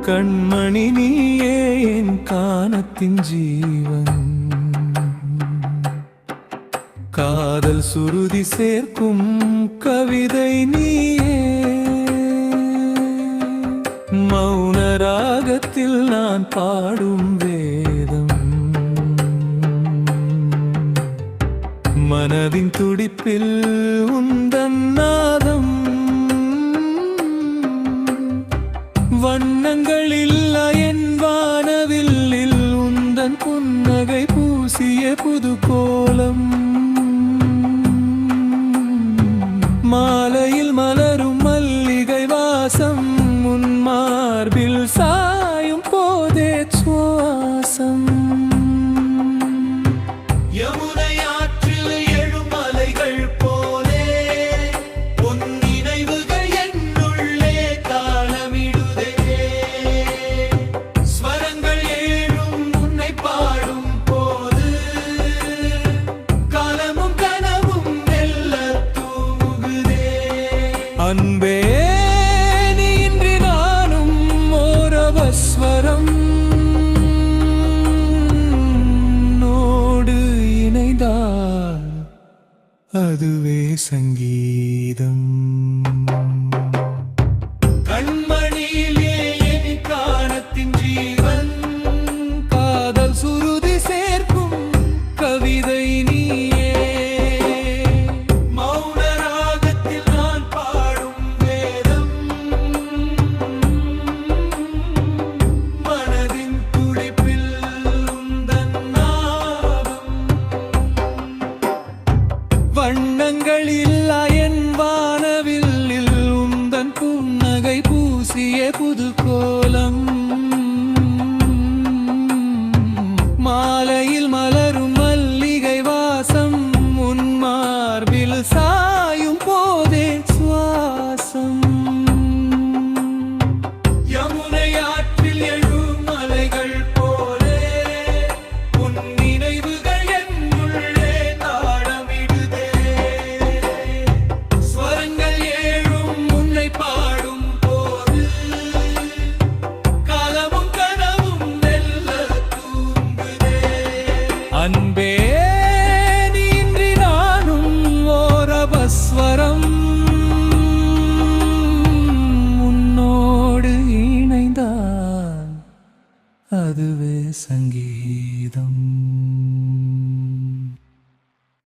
கண்மணி நீயே என் கானத்தின் ஜீவன், காதல் சுருதி சேர்க்கும் கவிதை நீயே. மௌன ராகத்தில் நான் பாடும் வேதம், மனதின் துடிப்பில் உந்தன் நாதம். வண்ணங்களில் என் வானவில்லில் உந்தன் புன்னகை பூசிய புது கோலம். மாலையில் மலரும் மல்லிகை வாசம், உன் மார்பில் சாயும் போதே சுவாசம். அன்பே நீ இன்றி நானும் ஓரவஸ்வரம், நோடு இணைந்தால் அதுவே சங்கீதம். கண்மணியிலே என் கானத்தின் ஜீவன், காதல் சுருதி சேர்க்கும் கவிதை நீயே. வண்ணங்களில் என் வானவில்லில் உந்தன் புன்னகை பூசிய புது கோலம். மாலையில் மலரும் மல்லிகை வாசம், உன் மார்பில் சாயும் போதே சுவாசம். யமுனை ஆற்றில் எழும் மலைகள் போலே உன் நினைவுகள் என்னுள்ளே தாளமிடுதே. ஸ்வரங்கள் ஏழும் உன்னை பாடும் போது, காலமும் கனவும் மெல்ல தூங்குதே. அன்பே நீ இன்றி நானும் ஓரவஸ்வரம், உன்னோடு இணைந்தால் அதுவே சங்கீதம்.